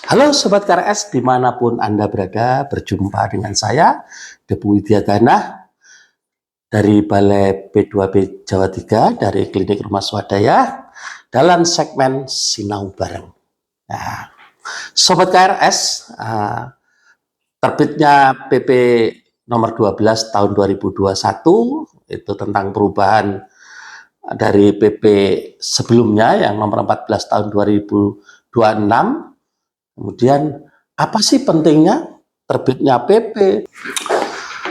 Halo Sobat KRS, dimanapun Anda berada, berjumpa dengan saya, Depu Widyadana, dari Balai P2B Jawa 3, dari Klinik Rumah Swadaya, dalam segmen Sinau Bareng. Nah, Sobat KRS, terbitnya PP nomor 12 tahun 2021, itu tentang perubahan dari PP sebelumnya yang nomor 14 tahun 2026. Kemudian apa sih pentingnya terbitnya PP?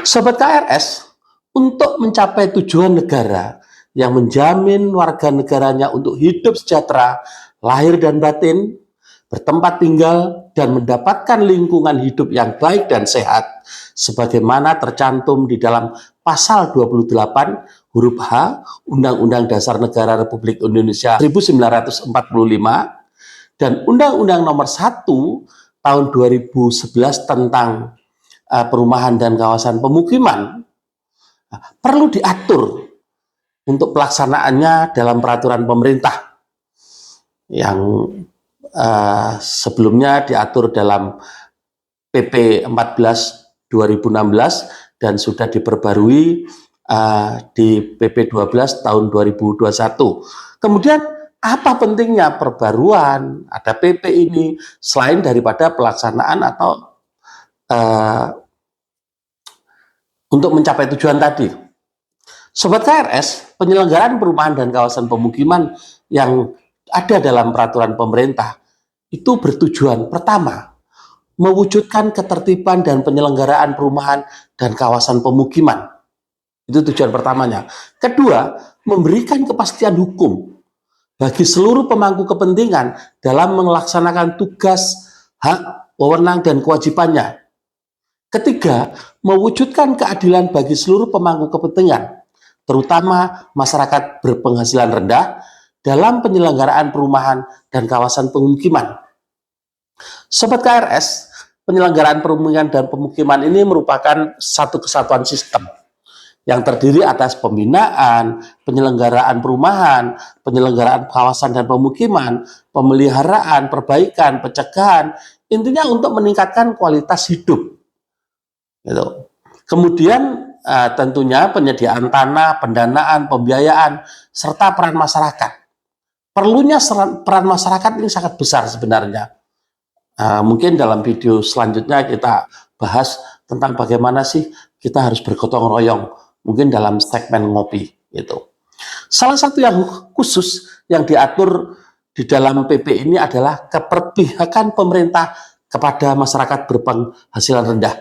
Sobat KRS, untuk mencapai tujuan negara yang menjamin warga negaranya untuk hidup sejahtera, lahir dan batin, bertempat tinggal, dan mendapatkan lingkungan hidup yang baik dan sehat, sebagaimana tercantum di dalam Pasal 28 huruf H Undang-Undang Dasar Negara Republik Indonesia 1945 dan Undang-Undang Nomor 1 Tahun 2011 tentang perumahan dan kawasan pemukiman, perlu diatur untuk pelaksanaannya dalam peraturan pemerintah yang sebelumnya diatur dalam PP 14 2016 dan sudah diperbarui di PP 12 tahun 2021. Kemudian apa pentingnya perbaruan ada PP ini selain daripada pelaksanaan atau untuk mencapai tujuan tadi? Sobat KRS, penyelenggaraan perumahan dan kawasan pemukiman yang ada dalam peraturan pemerintah itu bertujuan pertama, mewujudkan ketertiban dan penyelenggaraan perumahan dan kawasan pemukiman. Itu tujuan pertamanya. Kedua, memberikan kepastian hukum bagi seluruh pemangku kepentingan dalam melaksanakan tugas, hak, wewenang, dan kewajibannya. Ketiga, mewujudkan keadilan bagi seluruh pemangku kepentingan, terutama masyarakat berpenghasilan rendah, dalam penyelenggaraan perumahan dan kawasan pemukiman. Sobat KRS, penyelenggaraan perumahan dan pemukiman ini merupakan satu kesatuan sistem yang terdiri atas pembinaan, penyelenggaraan perumahan, penyelenggaraan kawasan dan pemukiman, pemeliharaan, perbaikan, pencegahan, intinya untuk meningkatkan kualitas hidup. Gitu. Kemudian tentunya penyediaan tanah, pendanaan, pembiayaan, serta peran masyarakat. Perlunya peran masyarakat ini sangat besar sebenarnya. Mungkin dalam video selanjutnya kita bahas tentang bagaimana sih kita harus bergotong royong, mungkin dalam segmen ngopi gitu. Salah satu yang khusus yang diatur di dalam PP ini adalah keberpihakan pemerintah kepada masyarakat berpenghasilan rendah.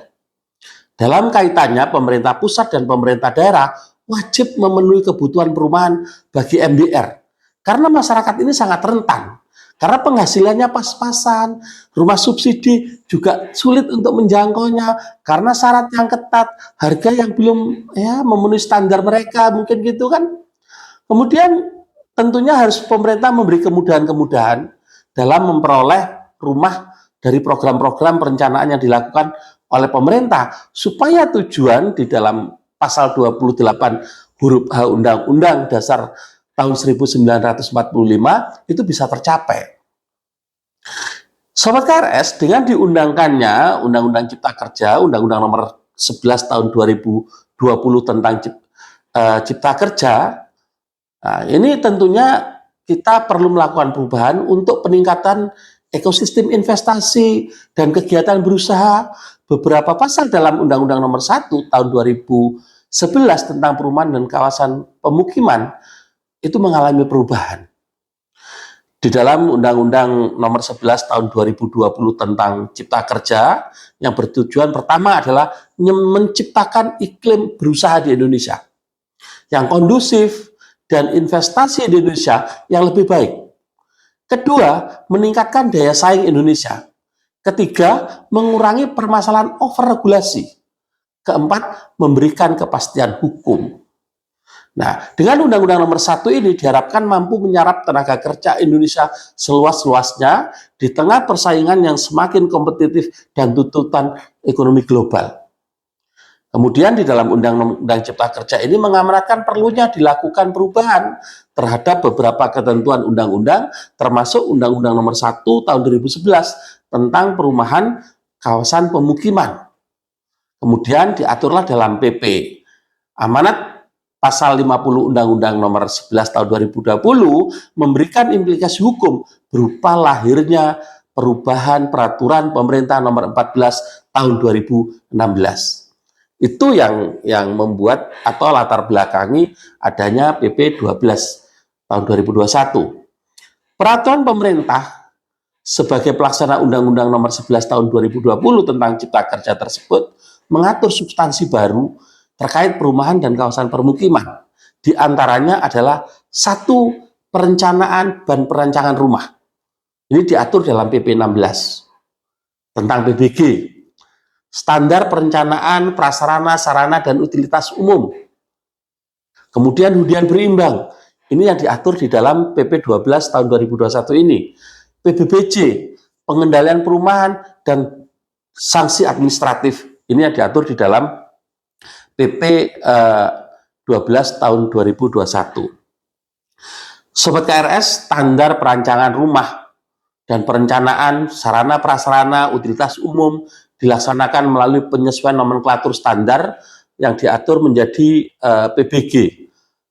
Dalam kaitannya, pemerintah pusat dan pemerintah daerah wajib memenuhi kebutuhan perumahan bagi MDR. Karena masyarakat ini sangat rentan. Karena penghasilannya pas-pasan, rumah subsidi juga sulit untuk menjangkaunya karena syarat yang ketat, harga yang belum memenuhi standar mereka, mungkin gitu kan. Kemudian tentunya harus pemerintah memberi kemudahan-kemudahan dalam memperoleh rumah dari program-program perencanaan yang dilakukan oleh pemerintah supaya tujuan di dalam pasal 28 huruf H Undang-Undang Dasar tahun 1945 itu bisa tercapai. Sobat KRS, dengan diundangkannya Undang-Undang Cipta Kerja, Undang-Undang Nomor 11 tahun 2020 tentang Cipta Kerja, ini tentunya kita perlu melakukan perubahan untuk peningkatan ekosistem investasi dan kegiatan berusaha. Beberapa pasal dalam Undang-Undang Nomor 1 tahun 2011 tentang perumahan dan kawasan pemukiman itu mengalami perubahan. Di dalam Undang-Undang Nomor 11 tahun 2020 tentang Cipta Kerja yang bertujuan pertama adalah menciptakan iklim berusaha di Indonesia yang kondusif dan investasi di Indonesia yang lebih baik. Kedua, meningkatkan daya saing Indonesia. Ketiga, mengurangi permasalahan overregulasi. Keempat, memberikan kepastian hukum. Nah, dengan Undang-Undang Nomor 1 ini diharapkan mampu menyerap tenaga kerja Indonesia seluas-luasnya di tengah persaingan yang semakin kompetitif dan tuntutan ekonomi global. Kemudian di dalam Undang-Undang Cipta Kerja ini mengamanatkan perlunya dilakukan perubahan terhadap beberapa ketentuan undang-undang termasuk Undang-Undang Nomor 1 tahun 2011 tentang perumahan kawasan pemukiman. Kemudian diaturlah dalam PP. Amanat pasal 50 Undang-Undang nomor 11 tahun 2020 memberikan implikasi hukum berupa lahirnya perubahan peraturan pemerintah nomor 14 tahun 2016. Itu yang membuat atau latar belakangi adanya PP 12 tahun 2021. Peraturan pemerintah sebagai pelaksana Undang-Undang nomor 11 tahun 2020 tentang Cipta Kerja tersebut mengatur substansi baru terkait perumahan dan kawasan permukiman. Di antaranya adalah 1. Perencanaan dan perancangan rumah. Ini diatur dalam PP 16 tentang PBG. Standar perencanaan prasarana, sarana, dan utilitas umum. Kemudian hunian berimbang. Ini yang diatur di dalam PP 12 tahun 2021 ini. PBBJ, pengendalian perumahan dan sanksi administratif. Ini yang diatur di dalam PP 12 tahun 2021. Sobat KRS, standar perancangan rumah dan perencanaan sarana prasarana utilitas umum dilaksanakan melalui penyesuaian nomenklatur standar yang diatur menjadi PBG.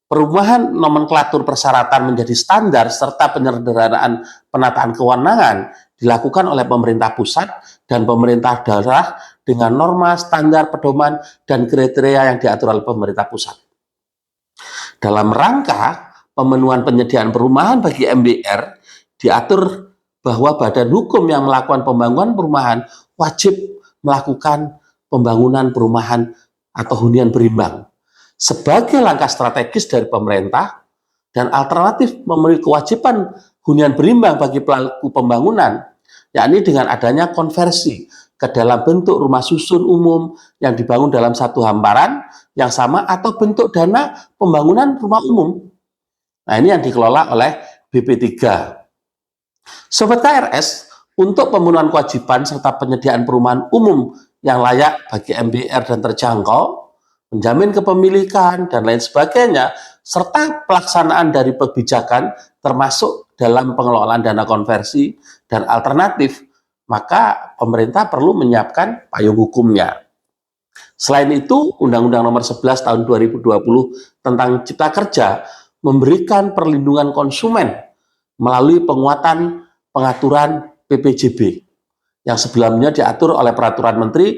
Perubahan nomenklatur persyaratan menjadi standar serta penyederhanaan penataan kewenangan dilakukan oleh pemerintah pusat dan pemerintah daerah dengan norma, standar, pedoman, dan kriteria yang diatur oleh pemerintah pusat. Dalam rangka pemenuhan penyediaan perumahan bagi MBR, diatur bahwa badan hukum yang melakukan pembangunan perumahan wajib melakukan pembangunan perumahan atau hunian berimbang sebagai langkah strategis dari pemerintah dan alternatif memenuhi kewajiban hunian berimbang bagi pelaku pembangunan, yakni dengan adanya konversi ke dalam bentuk rumah susun umum yang dibangun dalam satu hamparan yang sama atau bentuk dana pembangunan rumah umum. Nah, ini yang dikelola oleh BP3. Sobat KRS, untuk pemenuhan kewajiban serta penyediaan perumahan umum yang layak bagi MBR dan terjangkau, menjamin kepemilikan, dan lain sebagainya, serta pelaksanaan dari kebijakan termasuk dalam pengelolaan dana konversi dan alternatif, maka pemerintah perlu menyiapkan payung hukumnya. Selain itu, Undang-Undang nomor 11 tahun 2020 tentang Cipta Kerja memberikan perlindungan konsumen melalui penguatan pengaturan PPJB yang sebelumnya diatur oleh peraturan menteri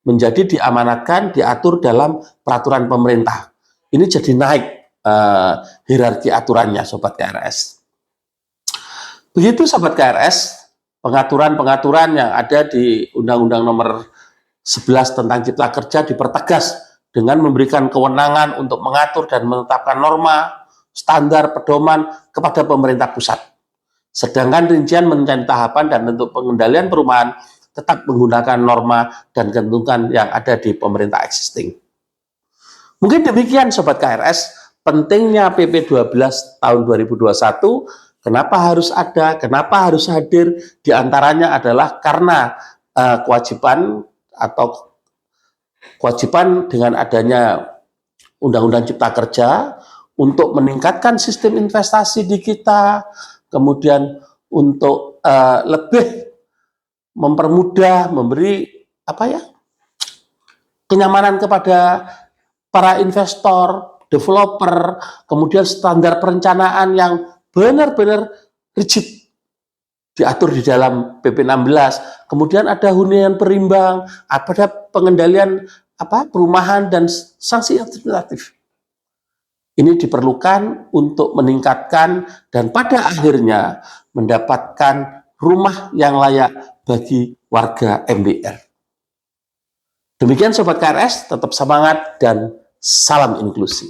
menjadi diamanatkan diatur dalam peraturan pemerintah. Ini jadi naik hierarki aturannya, Sobat KRS. Begitu Sobat KRS, pengaturan-pengaturan yang ada di Undang-Undang nomor 11 tentang Cipta Kerja dipertegas dengan memberikan kewenangan untuk mengatur dan menetapkan norma, standar, pedoman kepada pemerintah pusat. Sedangkan rincian mengenai tahapan dan bentuk pengendalian perumahan tetap menggunakan norma dan ketentuan yang ada di pemerintah existing. Mungkin demikian Sobat KRS, pentingnya PP 12 tahun 2021, kenapa harus ada, kenapa harus hadir, diantaranya adalah karena kewajiban dengan adanya Undang-Undang Cipta Kerja untuk meningkatkan sistem investasi di kita, kemudian untuk lebih mempermudah, memberi kenyamanan kepada para investor, developer, kemudian standar perencanaan yang benar-benar rigid diatur di dalam PP 16. Kemudian ada hunian berimbang, ada pengendalian perumahan dan sanksi administratif. Ini diperlukan untuk meningkatkan dan pada akhirnya mendapatkan rumah yang layak bagi warga MBR. Demikian Sobat KRS, tetap semangat dan salam inklusi.